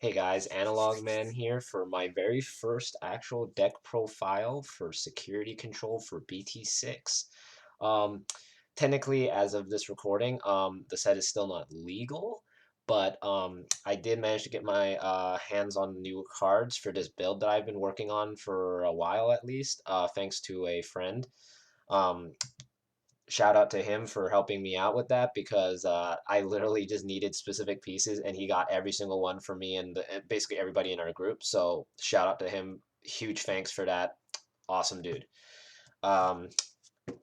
Hey guys, Analog Man here for my very first actual deck profile for security control for BT6. Um, Technically, as of this recording, the set is still not legal, but I did manage to get my hands on new cards for this build that I've been working on for a while at least, thanks to a friend. Um, Shout out to him for helping me out with that because I literally just needed specific pieces and he got every single one for me and basically everybody in our group. So shout out to him. Huge thanks for that. Awesome dude. Um,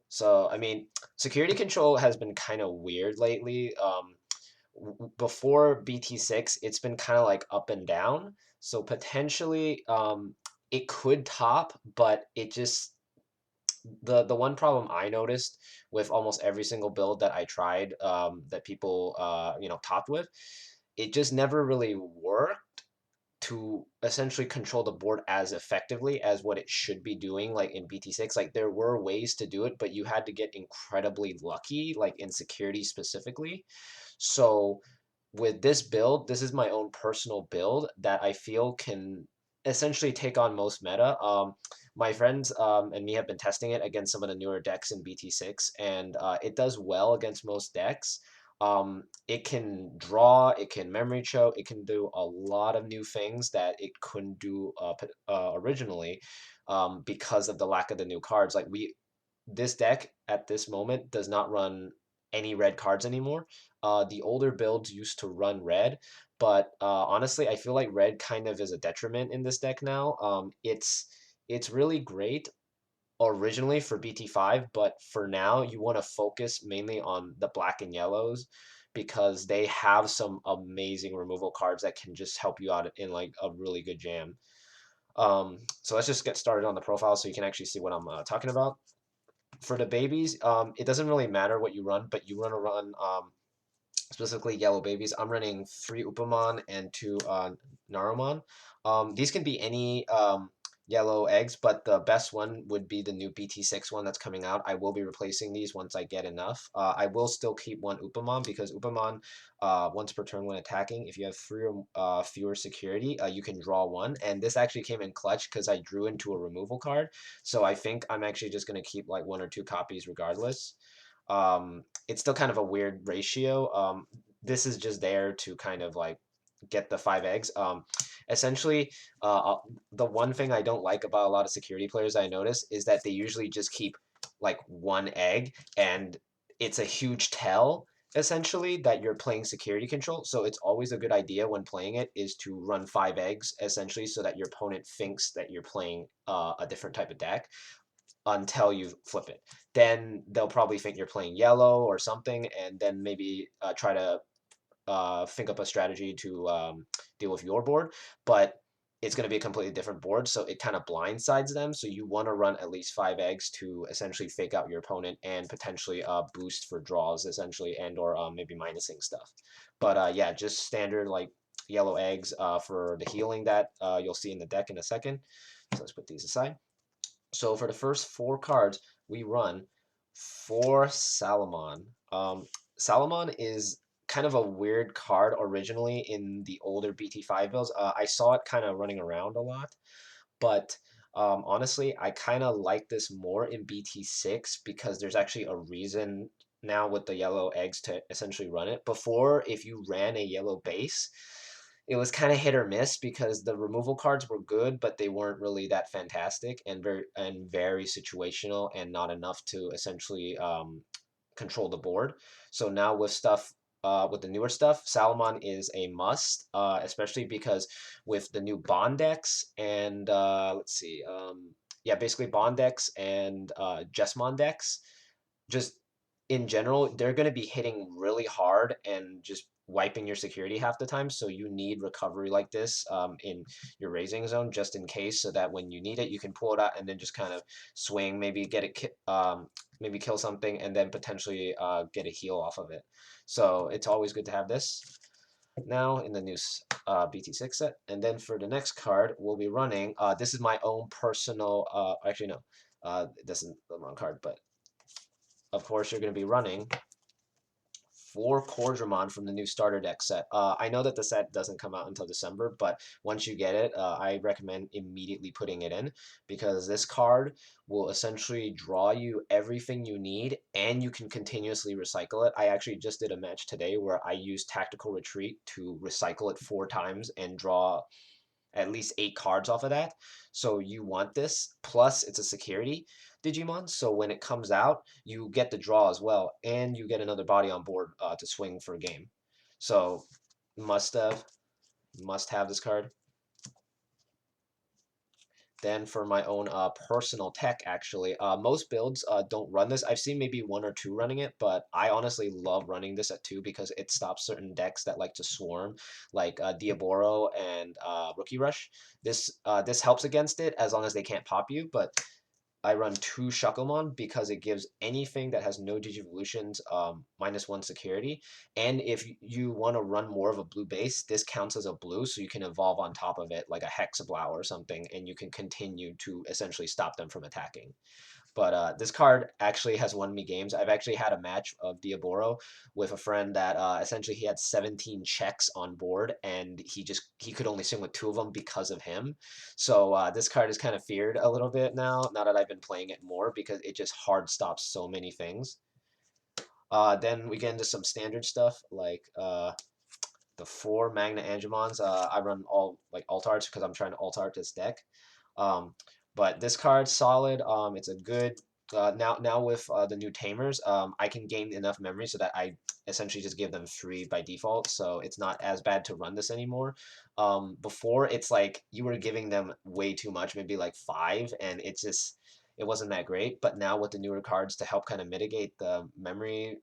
so I mean, security control has been kind of weird lately. Before BT6, it's been kind of like up and down. So potentially, it could top, but it just the one problem I noticed with almost every single build that I tried that people topped with, it just never really worked to essentially control the board as effectively as what it should be doing like in BT6. Like there were ways to do it, but you had to get incredibly lucky, like in security specifically. So with this build, this is my own personal build that I feel can essentially take on most meta. My friends and me have been testing it against some of the newer decks in BT6, and it does well against most decks. It can draw, it can memory choke, it can do a lot of new things that it couldn't do originally because of the lack of the new cards. This deck at this moment does not run any red cards anymore. The older builds used to run red, but honestly, I feel like red kind of is a detriment in this deck now. It's really great originally for BT5, but for now you want to focus mainly on the black and yellows because they have some amazing removal cards that can just help you out in like a really good jam. So let's just get started on the profile so you can actually see what I'm talking about. For the babies, it doesn't really matter what you run, but you want to run specifically yellow babies. I'm running 3 Upamon and 2 Narumon. These can be any yellow eggs, but the best one would be the new BT6 one that's coming out. I will be replacing these once I get enough. I will still keep 1 Upamon because Upamon, once per turn when attacking, if you have 3 or fewer security, you can draw one. And this actually came in clutch because I drew into a removal card. So I think I'm actually just going to keep like 1 or 2 copies regardless. It's still kind of a weird ratio. This is just there to kind of like get the 5 eggs. Essentially, the one thing I don't like about a lot of security players I notice is that they usually just keep like 1 egg, and it's a huge tell essentially that you're playing security control. So it's always a good idea when playing it is to run 5 eggs essentially so that your opponent thinks that you're playing a different type of deck until you flip it. Then they'll probably think you're playing yellow or something, and then maybe try to think up a strategy to deal with your board. But it's going to be a completely different board, so it kind of blindsides them. So you want to run at least 5 eggs to essentially fake out your opponent and potentially boost for draws, essentially, and or maybe minusing stuff. But yeah, just standard like yellow eggs for the healing that you'll see in the deck in a second. So let's put these aside. So for the first 4 cards, we run 4 Salomon. Salomon is kind of a weird card originally in the older BT5 builds. I saw it kind of running around a lot, but honestly, I kind of like this more in BT6 because there's actually a reason now with the yellow eggs to essentially run it. Before, if you ran a yellow base, it was kind of hit or miss because the removal cards were good, but they weren't really that fantastic and very situational and not enough to essentially control the board. So now with the newer stuff, Salomon is a must, especially because with the new bond decks and let's see, yeah, basically bond decks and Jesmon decks, just in general, they're going to be hitting really hard and just wiping your security half the time. So you need recovery like this in your raising zone just in case, so that when you need it, you can pull it out and then just kind of swing, maybe get it, maybe kill something, and then potentially get a heal off of it. So it's always good to have this now in the new BT6 set. And then for the next card, we'll be running. This is my own personal. Actually, no, this is the wrong card, but of course, you're going to be running 4 Cordraman from the new starter deck set. I know that the set doesn't come out until December, but once you get it, I recommend immediately putting it in because this card will essentially draw you everything you need and you can continuously recycle it. I actually just did a match today where I used Tactical Retreat to recycle it 4 times and draw at least 8 cards off of that. So you want this. Plus, it's a security Digimon. So when it comes out, you get the draw as well, and you get another body on board to swing for a game. So must have, must have this card. Then for my own personal tech, actually, most builds don't run this. I've seen maybe 1 or 2 running it, but I honestly love running this at 2 because it stops certain decks that like to swarm, like Diaboro and Rookie Rush. This helps against it as long as they can't pop you, but I run 2 Shucklemon because it gives anything that has no Digivolutions -1 security. And if you want to run more of a blue base, this counts as a blue, so you can evolve on top of it like a Hexablow or something, and you can continue to essentially stop them from attacking. But this card actually has won me games. I've actually had a match of Diaboro with a friend that essentially he had 17 checks on board, and he could only swing with 2 of them because of him. So this card is kind of feared a little bit now that I've been playing it more because it just hard stops so many things. Then we get into some standard stuff like the 4 Magnadromons. I run all like alt arts because I'm trying to alt art this deck. Um, but this card's solid. It's a good now with the new Tamers. I can gain enough memory so that I essentially just give them 3 by default. So it's not as bad to run this anymore. Before it's like you were giving them way too much, maybe like 5, and it wasn't that great. But now with the newer cards to help kind of mitigate the memory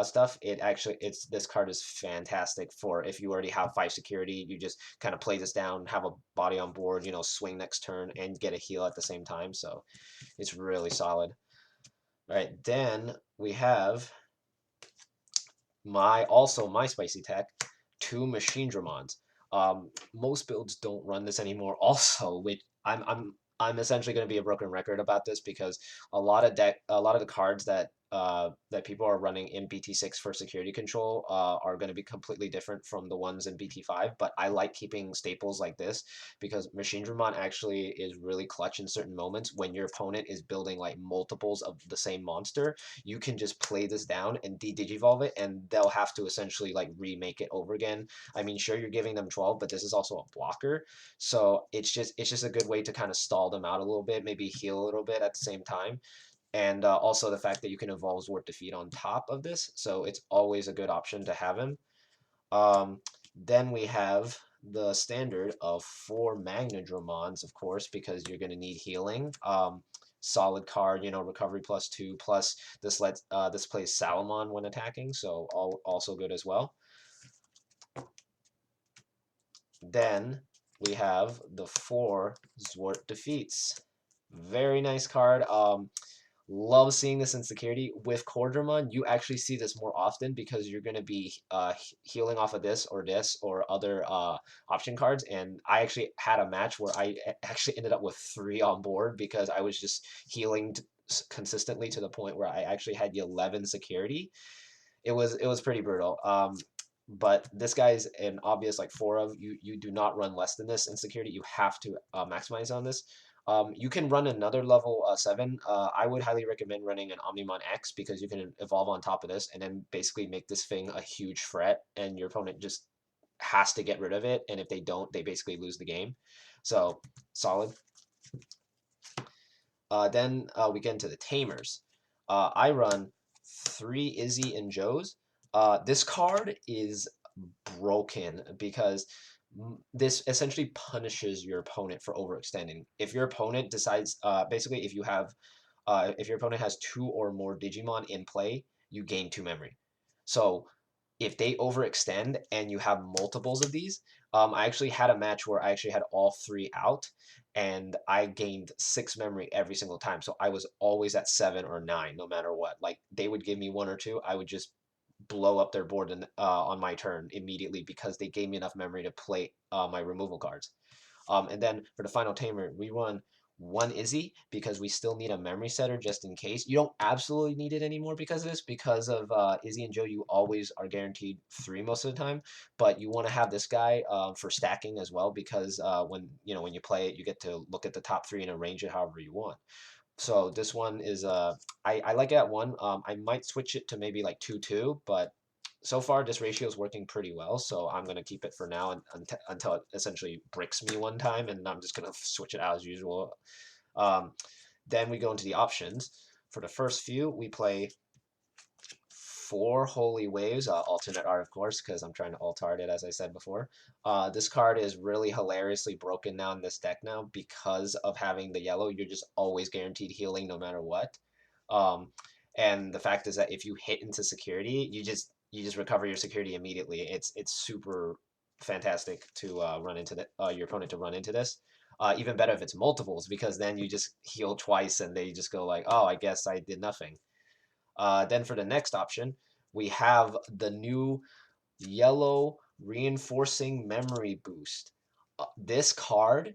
stuff, it's this card is fantastic for if you already have 5 security, you just kind of play this down, have a body on board, swing next turn and get a heal at the same time. So it's really solid. All right, then we have my spicy tech, 2 Magnadromons. Most builds don't run this anymore. Also, which I'm essentially going to be a broken record about this because a lot of the cards that people are running in BT6 for security control are going to be completely different from the ones in BT5. But I like keeping staples like this because Magnadromon actually is really clutch in certain moments when your opponent is building like multiples of the same monster. You can just play this down and de-digivolve it, and they'll have to essentially like remake it over again. I mean, sure, you're giving them 12, but this is also a blocker, so it's just a good way to kind of stall them out a little bit, maybe heal a little bit at the same time. And also the fact that you can evolve Zwart defeat on top of this, so it's always a good option to have him. Then we have the standard of 4 Magnadromons, of course, because you're going to need healing. Solid card, recovery +2, plus this plays Salomon when attacking, so also good as well. Then we have the 4 Zwart defeats. Very nice card. Love seeing this in security. With Cordraman, you actually see this more often because you're going to be healing off of this or other option cards. And I actually had a match where I actually ended up with 3 on board because I was just healing consistently to the point where I actually had 11 security. It was pretty brutal. But this guy's an obvious like 4 of you do not run less than this in security. You have to maximize on this. You can run another level 7. I would highly recommend running an Omnimon X because you can evolve on top of this and then basically make this thing a huge threat, and your opponent just has to get rid of it. And if they don't, they basically lose the game. So solid. Then we get into the Tamers. I run 3 Izzy and Joes. This card is broken because this essentially punishes your opponent for overextending. If your opponent decides, basically, if your opponent has 2 or more Digimon in play, you gain 2 memory. So if they overextend and you have multiples of these, I actually had a match where I actually had all 3 out, and I gained 6 memory every single time. So I was always at 7 or 9, no matter what. Like they would give me 1 or 2, I would just blow up their board on my turn immediately because they gave me enough memory to play my removal cards. And then for the final tamer, we run one Izzy because we still need a memory setter just in case. You don't absolutely need it anymore because of this. Because of Izzy and Joe, you always are guaranteed 3 most of the time. But you want to have this guy for stacking as well because when you play it, you get to look at the top 3 and arrange it however you want. So this one is I like it at 1. I might switch it to maybe like 2-2, but so far this ratio is working pretty well, so I'm gonna keep it for now until it essentially bricks me one time, and I'm just gonna switch it out as usual. Um, then we go into the options. For the first few, we play 4 Holy Waves, alternate art, of course, because I'm trying to alt-art it, as I said before. This card is really hilariously broken now in this deck now because of having the yellow. You're just always guaranteed healing no matter what. Um, and the fact is that if you hit into security, you just recover your security immediately. It's super fantastic to run into your opponent to run into this. Even better if it's multiples because then you just heal twice and they just go like, oh, I guess I did nothing. Then for the next option, we have the new yellow reinforcing memory boost. This card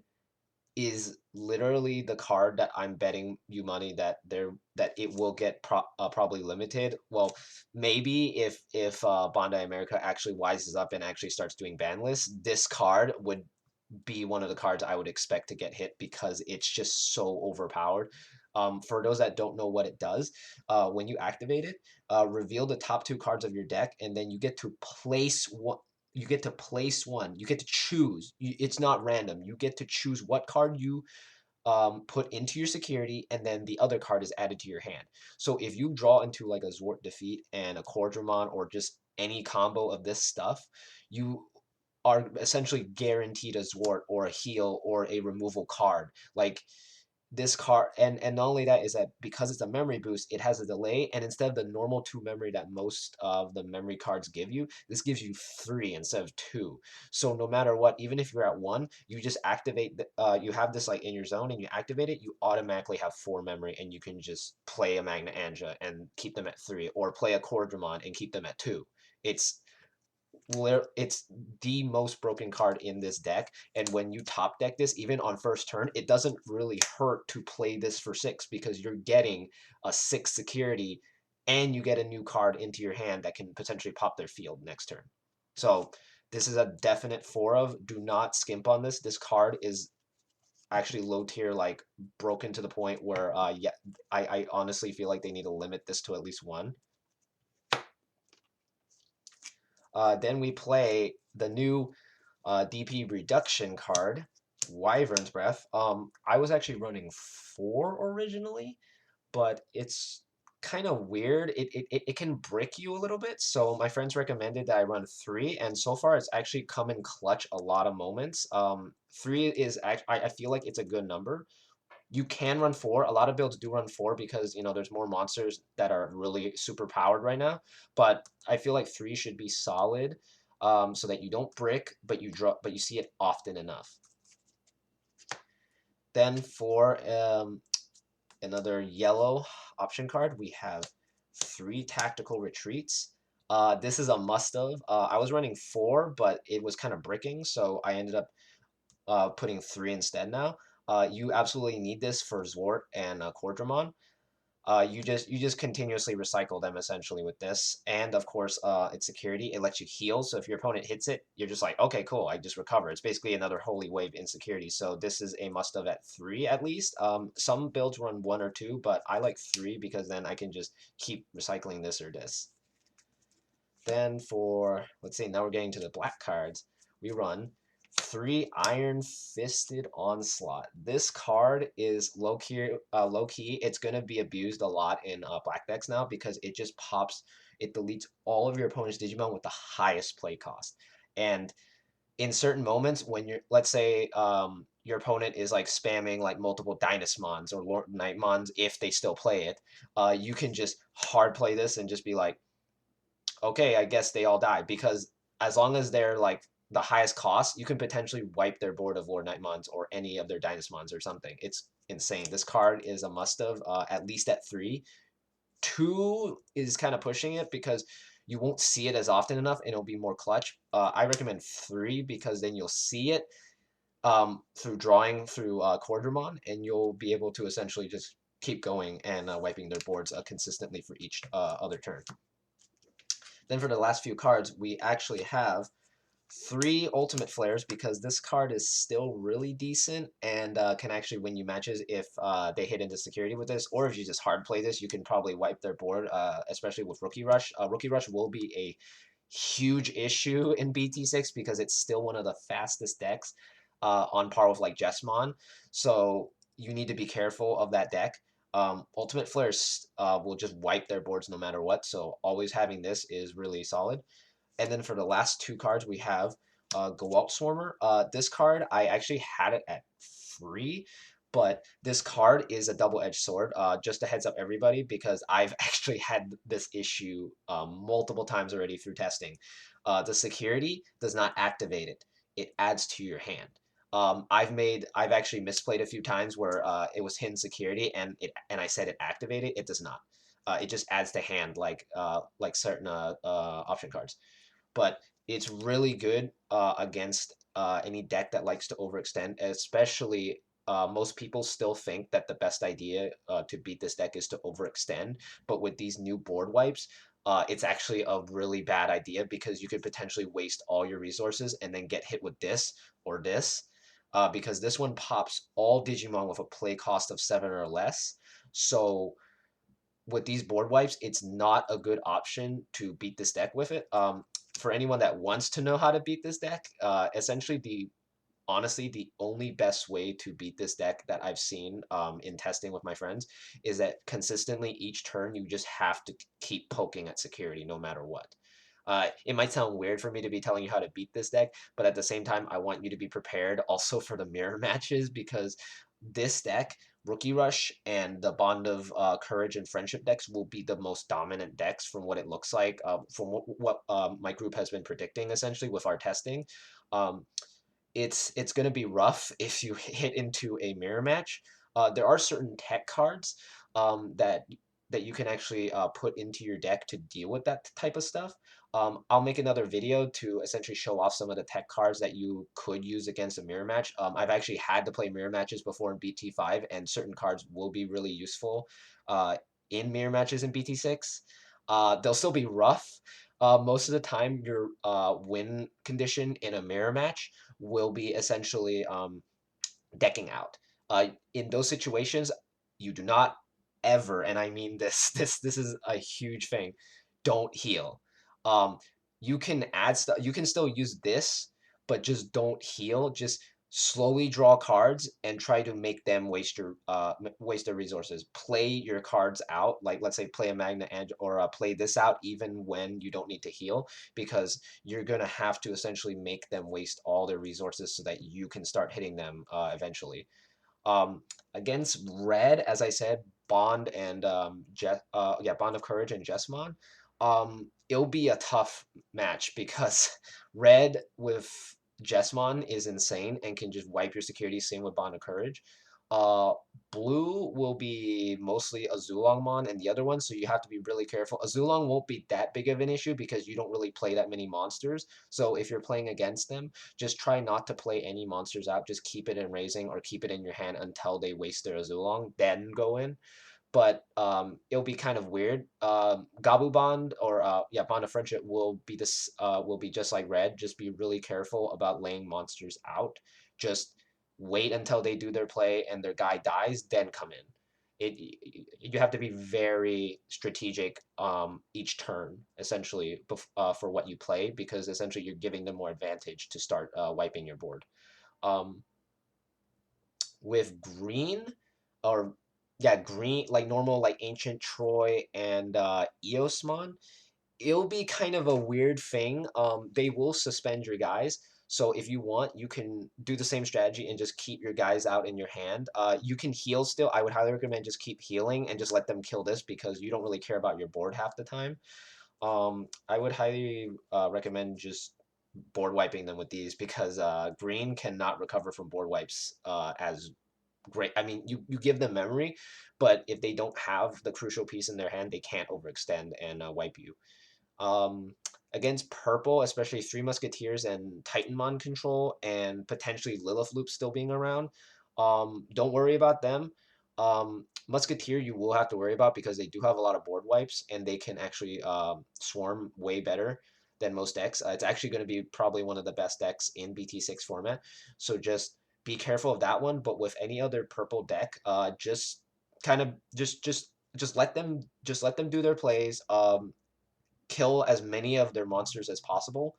is literally the card that I'm betting you money that it will get probably limited. Well, maybe if Bandai America actually wises up and actually starts doing ban lists, this card would be one of the cards I would expect to get hit because it's just so overpowered. For those that don't know what it does, when you activate it, reveal the top 2 cards of your deck, and then you get to place one. You get to place one. You get to choose. It's not random. You get to choose what card you put into your security, and then the other card is added to your hand. So if you draw into like a Zwart defeat and a Cordraman or just any combo of this stuff, you are essentially guaranteed a Zwart or a heal or a removal card. Like this card, and not only that is that because it's a memory boost, it has a delay, and instead of the normal 2 memory that most of the memory cards give you, this gives you 3 instead of 2. So no matter what, even if you're at 1, you just activate you have this like in your zone and you activate it, you automatically have 4 memory and you can just play a Magnadromon and keep them at 3, or play a Cordraman and keep them at 2. It's it's the most broken card in this deck, and when you top deck this even on first turn, it doesn't really hurt to play this for 6 because you're getting a 6 security and you get a new card into your hand that can potentially pop their field next turn. So this is a definite 4 of. Do not skimp on this. This card is actually low tier, like broken to the point where yeah, I honestly feel like they need to limit this to at least 1. Then we play the new DP reduction card, Wyverns Breath. I was actually running 4 originally, but it's kind of weird. It can brick you a little bit, so my friends recommended that I run 3, and so far it's actually come in clutch a lot of moments. 3 is I feel like it's a good number. You can run 4. A lot of builds do run 4 because there's more monsters that are really super powered right now. But I feel like 3 should be solid, so that you don't brick, but you see it often enough. Then for another yellow option card, we have 3 tactical retreats. This is a must of. I was running 4, but it was kind of bricking, so I ended up putting 3 instead now. You absolutely need this for Zwart and Cordraman. You just continuously recycle them essentially with this, and of course, it's security. It lets you heal, so if your opponent hits it, you're just like, okay, cool, I just recover. It's basically another holy wave in security. So this is a must of at 3 at least. Some builds run 1 or 2, but I like 3 because then I can just keep recycling this or this. Then for, let's see, now we're getting to the black cards. We run 3 Iron Fisted Onslaught. This card is low key. It's going to be abused a lot in black decks now because it just pops. It deletes all of your opponent's Digimon with the highest play cost. And in certain moments, when let's say, your opponent is like spamming like multiple Dynasmons or Lord Knightmons, if they still play it, you can just hard play this and just be like, okay, I guess they all die, because as long as they're like the highest cost, you can potentially wipe their board of Lord Knightmons or any of their Dynasmons or something. It's insane. This card is a must have, at least at 3. 2 is kind of pushing it because you won't see it as often enough and it'll be more clutch. I recommend 3 because then you'll see it. through drawing through Cordraman, and you'll be able to essentially just keep going and wiping their boards consistently for each other turn. Then for the last few cards, we actually have 3 ultimate flares because this card is still really decent and can actually win you matches if they hit into security with this, or if you just hard play this, you can probably wipe their board, especially with Rookie Rush. Rookie Rush will be a huge issue in BT6 because it's still one of the fastest decks on par with like Jessamon, so you need to be careful of that deck. Ultimate Flares will just wipe their boards no matter what, so always having this is really solid. And then for the last 2 cards, we have Gewalt Swarmer. This card, I actually had it at free, but this card is a double-edged sword. Just a heads up, everybody, because I've actually had this issue multiple times already through testing. The security does not activate it; it adds to your hand. I've actually misplayed a few times where it was hidden security and I said it activated. It does not. It just adds to hand like certain option cards, but it's really good against any deck that likes to overextend, especially most people still think that the best idea to beat this deck is to overextend, but with these new board wipes, it's actually a really bad idea because you could potentially waste all your resources and then get hit with this or this, because this one pops all Digimon with a play cost of 7 or less. So with these board wipes, it's not a good option to beat this deck with it. For anyone that wants to know how to beat this deck, essentially honestly, the only best way to beat this deck that I've seen in testing with my friends is that consistently each turn you just have to keep poking at security no matter what. It might sound weird for me to be telling you how to beat this deck, but at the same time, I want you to be prepared also for the mirror matches because this deck, Rookie Rush and the Bond of Courage and Friendship decks will be the most dominant decks from what it looks like, from what my group has been predicting essentially with our testing. Um, it's going to be rough if you hit into a mirror match. There are certain tech cards that you can actually put into your deck to deal with that type of stuff. I'll make another video to essentially show off some of the tech cards that you could use against a mirror match. I've actually had to play mirror matches before in BT5, and certain cards will be really useful in mirror matches in BT6. They'll still be rough. Most of the time, your win condition in a mirror match will be essentially decking out. In those situations, you do not ever, and I mean this, this is a huge thing. Don't heal. Um, you can add stuff. You can still use this, but just don't heal. Just slowly draw cards and try to make them waste their resources. Play your cards out. Like let's say play a Magna Edge or play this out even when you don't need to heal, because you're gonna have to essentially make them waste all their resources so that you can start hitting them eventually. Um, Against red, as I said, Bond and Bond of Courage and Jessamon, it'll be a tough match because red with Jessamon is insane and can just wipe your security. Same with Bond of Courage. Uh, Blue will be mostly a Zulongmon and the other one, so you have to be really careful. A Zulong won't be that big of an issue because you don't really play that many monsters. So if you're playing against them, just try not to play any monsters out. Just keep it in raising or keep it in your hand until they waste their Azulong, then go in. But it'll be kind of weird. Gabu Bond or Bond of Friendship will be just like Red. Just be really careful about laying monsters out. Just wait until they do their play and their guy dies, then come in. You have to be very strategic each turn essentially for what you play, because essentially you're giving them more advantage to start wiping your board. Um, with green, or green, like normal, like ancient Troy and Eosmon, it'll be kind of a weird thing. They will suspend your guys, so if you want, you can do the same strategy and just keep your guys out in your hand. You can heal still. I would highly recommend just keep healing and just let them kill this because you don't really care about your board half the time. I would highly recommend just board wiping them with these because green cannot recover from board wipes as great. I mean, you give them memory, but if they don't have the crucial piece in their hand, they can't overextend and wipe you. Um, against purple, especially Three Musketeers and Titanmon control, and potentially Lilith Loop still being around. Don't worry about them. Musketeer you will have to worry about because they do have a lot of board wipes and they can actually swarm way better than most decks. It's actually going to be probably one of the best decks in BT6 format. So just be careful of that one. But with any other purple deck, just kind of just let them do their plays. Kill as many of their monsters as possible.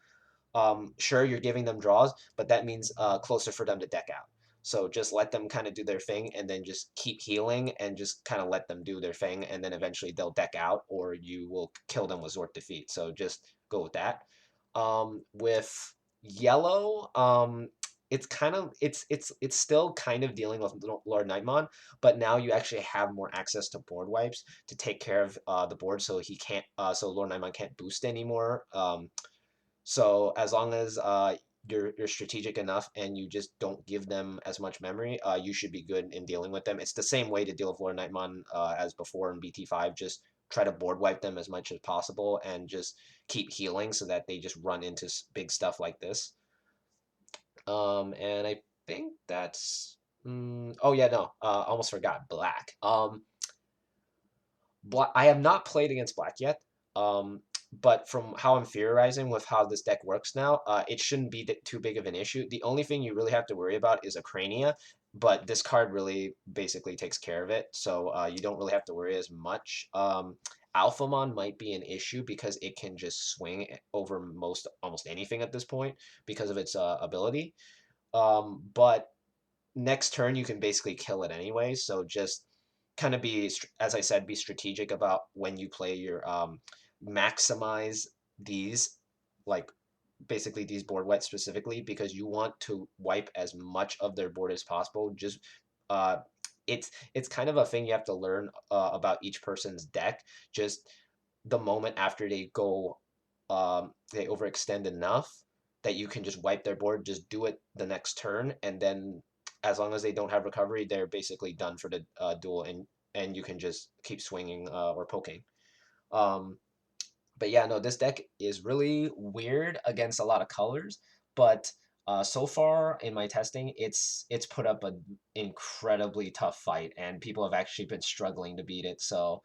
Sure, you're giving them draws, but that means closer for them to deck out. So just let them kind of do their thing and then just keep healing and just kind of let them do their thing. And then eventually they'll deck out or you will kill them with Zwart defeat. So just go with that. With yellow, it's kind of it's still kind of dealing with Lord Nightmon, but now you actually have more access to board wipes to take care of the board, so he can't so Lord Nightmon can't boost anymore. So as long as you're strategic enough and you just don't give them as much memory, you should be good in dealing with them. It's the same way to deal with Lord Nightmon as before in BT5. Just try to board wipe them as much as possible and just keep healing so that they just run into big stuff like this. And I think that's. Oh yeah, no. Almost forgot black. Black. I have not played against black yet. Um, but from how I'm theorizing with how this deck works now, it shouldn't be too big of an issue. The only thing you really have to worry about is a Crania, but this card really basically takes care of it, so you don't really have to worry as much. Alphamon might be an issue because it can just swing over almost anything at this point because of its ability. But next turn you can basically kill it anyway. So just kind of be, as I said, be strategic about when you play your maximize these, like basically these board wipes specifically because you want to wipe as much of their board as possible. Just uh, it's kind of a thing you have to learn about each person's deck. Just the moment after they overextend enough that you can just wipe their board, just do it the next turn, and then as long as they don't have recovery, they're basically done for the duel, and you can just keep swinging or poking. Um, but yeah, no, this deck is really weird against a lot of colors, but so far in my testing, it's put up an incredibly tough fight, and people have actually been struggling to beat it. So,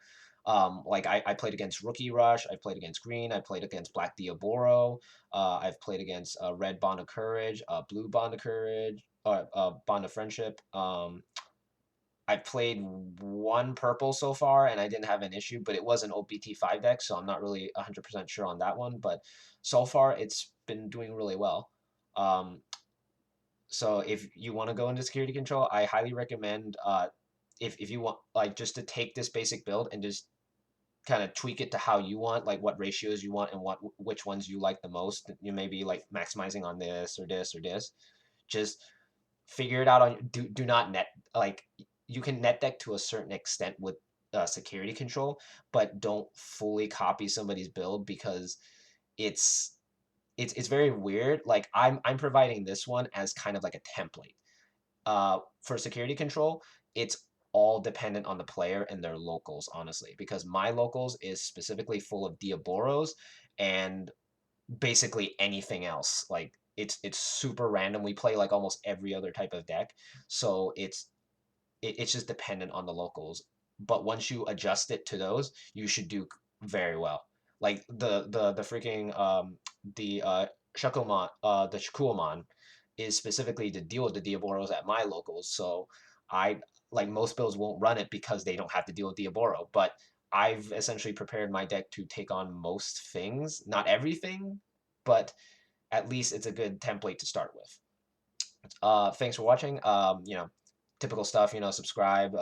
like I played against Rookie Rush, I played against Green, I played against Black Diaboro, I've played against Red Bond of Courage, Blue Bond of Courage, Bond of Friendship. I played one purple so far, and I didn't have an issue, but it was an OBT5 deck, so I'm not really 100% sure on that one. But so far, it's been doing really well. Um, so if you want to go into security control, I highly recommend if you want like just to take this basic build and just kind of tweak it to how you want, like what ratios you want and which ones you like the most. You may be like maximizing on this or this or this. Just figure it out on do not net like you can net deck to a certain extent with security control, but don't fully copy somebody's build because it's it's very weird. Like I'm providing this one as kind of like a template. For security control, it's all dependent on the player and their locals, honestly, because my locals is specifically full of Diaboros and basically anything else. Like it's super random. We play like almost every other type of deck, so it's just dependent on the locals. But once you adjust it to those, you should do very well. Like the freaking the Shakuamon is specifically to deal with the Diaboros at my locals. So I like most builds won't run it because they don't have to deal with Diaboro, but I've essentially prepared my deck to take on most things, not everything, but at least it's a good template to start with. Thanks for watching. Typical stuff, subscribe,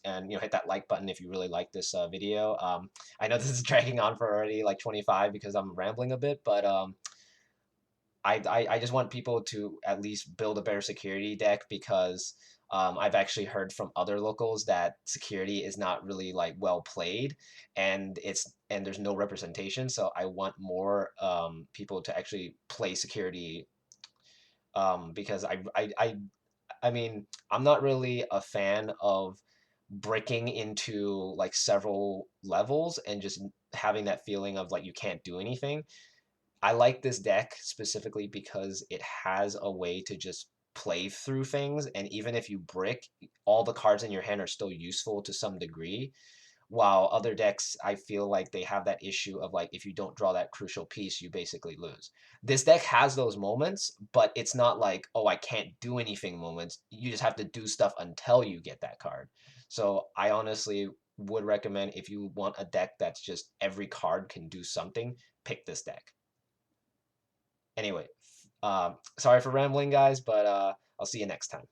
and hit that like button if you really like this video. I know this is dragging on for already like 25 because I'm rambling a bit, but I just want people to at least build a better security deck because I've actually heard from other locals that security is not really like well played, and there's no representation. So I want more people to actually play security because I mean, I'm not really a fan of breaking into like several levels and just having that feeling of like you can't do anything. I like this deck specifically because it has a way to just play through things, and even if you brick, all the cards in your hand are still useful to some degree. While other decks, I feel like they have that issue of like if you don't draw that crucial piece, you basically lose. This deck has those moments, but it's not like, oh, I can't do anything moments. You just have to do stuff until you get that card. So I honestly would recommend if you want a deck that's just every card can do something, pick this deck. Anyway, sorry for rambling, guys, but I'll see you next time.